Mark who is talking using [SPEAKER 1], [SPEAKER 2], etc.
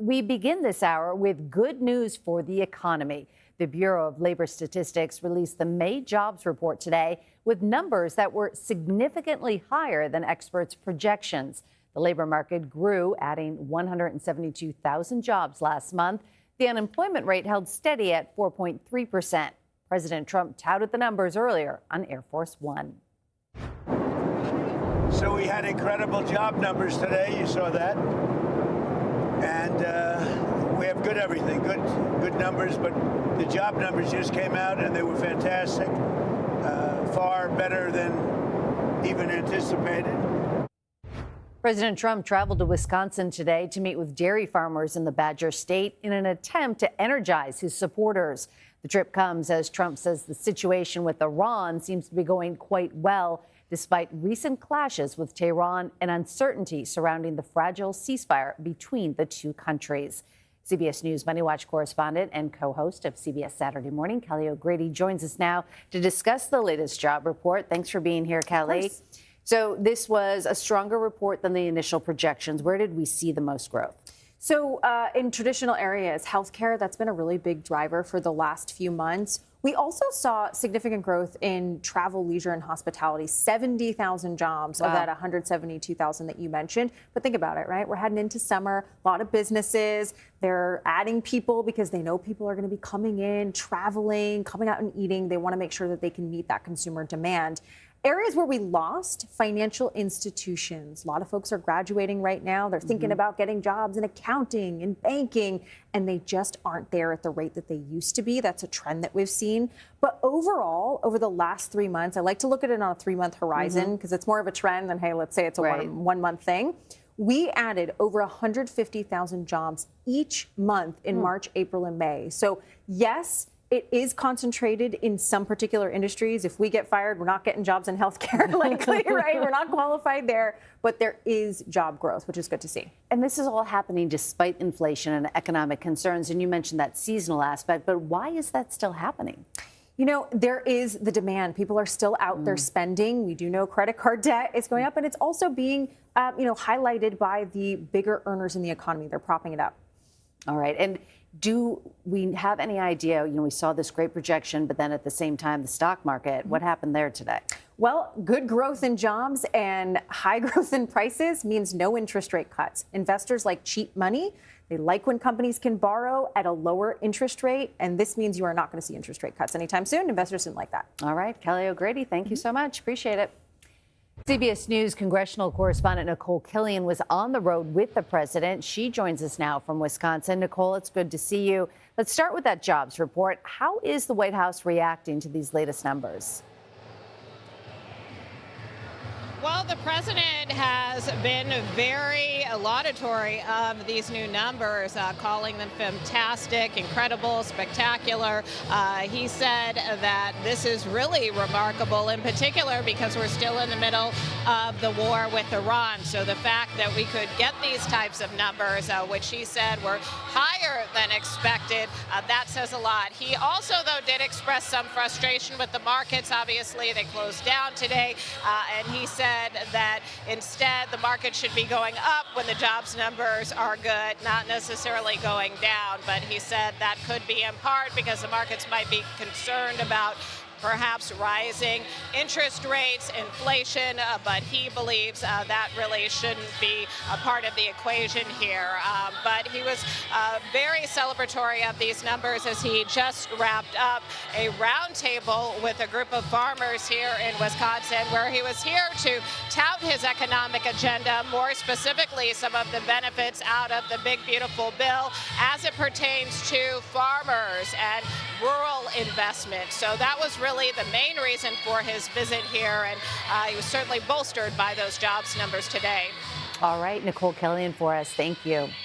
[SPEAKER 1] we begin this hour with good news for the economy. The Bureau of Labor Statistics released the May jobs report today with numbers that were significantly higher than experts' projections. The labor market grew, adding 172,000 jobs last month. The unemployment rate held steady at 4.3%. President Trump touted the numbers earlier on Air Force One.
[SPEAKER 2] So we had incredible job numbers today. You saw that. And we have good everything, good numbers, but the job numbers just came out and they were fantastic, far better than even anticipated.
[SPEAKER 1] President Trump traveled to Wisconsin today to meet with dairy farmers in the Badger State in an attempt to energize his supporters. The trip comes as Trump says the situation with Iran seems to be going quite well, despite recent clashes with Tehran and uncertainty surrounding the fragile ceasefire between the two countries. CBS News Money Watch correspondent and co-host of CBS Saturday Morning, Kelly O'Grady, joins us now to discuss the latest job report. Thanks for being here, Kelly. So this was a stronger report than the initial projections. Where did we see the most growth?
[SPEAKER 3] So in traditional areas, healthcare, that's been a really big driver for the last few months. We also saw significant growth in travel, leisure, and hospitality, 70,000 jobs of that 172,000 that you mentioned. But think about it, right? We're heading into summer, a lot of businesses, they're adding people because they know people are going to be coming in, traveling, coming out and eating. They want to make sure that they can meet that consumer demand. Areas where we lost, financial institutions. A lot of folks are graduating right now. They're thinking about getting jobs in accounting and banking, and they just aren't there at the rate that they used to be. That's a trend that we've seen. But overall, over the last 3 months, I like to look at it on a 3-month horizon because it's more of a trend than, hey, let's say it's a one-month thing. We added over 150,000 jobs each month in March, April, and May. So yes, it is concentrated in some particular industries. If we get fired, we're not getting jobs in healthcare likely, right? We're not qualified there, but there is job growth, which is good to see.
[SPEAKER 1] And this is all happening despite inflation and economic concerns. And you mentioned that seasonal aspect, but why is that still happening?
[SPEAKER 3] You know, there is the demand. People are still out there spending. We do know credit card debt is going up, and it's also being, highlighted by the bigger earners in the economy. They're propping it up.
[SPEAKER 1] All right. And do we have any idea, we saw this great projection, but then at the same time, the stock market, what happened there today?
[SPEAKER 3] Well, good growth in jobs and high growth in prices means no interest rate cuts. Investors like cheap money. They like when companies can borrow at a lower interest rate, and this means you are not going to see interest rate cuts anytime soon. Investors didn't like that.
[SPEAKER 1] All right. Kelly O'Grady, thank you so much. Appreciate it. CBS News congressional correspondent Nikole Killion was on the road with the president. She joins us now from Wisconsin. Nikole, it's good to see you. Let's start with that jobs report. How is the White House reacting to these latest numbers?
[SPEAKER 4] Well, the president has been very laudatory of these new numbers, calling them fantastic, incredible, spectacular. He said that this is really remarkable, in particular because we're still in the middle of the war with Iran. So the fact that we could get these types of numbers, which he said were higher than expected, that says a lot. He also, though, did express some frustration with the markets. Obviously, they closed down today, and he said that instead the market should be going up when the jobs numbers are good, not necessarily going down. But he said that could be in part because the markets might be concerned about perhaps rising interest rates, inflation, but he believes that really shouldn't be a part of the equation here. But he was very celebratory of these numbers as he just wrapped up a roundtable with a group of farmers here in Wisconsin, where he was here to tout his economic agenda, more specifically some of the benefits out of the big, beautiful bill as it pertains to farmers and rural investment. So that was really the main reason for his visit here, and he was certainly bolstered by those jobs numbers today.
[SPEAKER 1] All right, Nikole Killion for us. Thank you.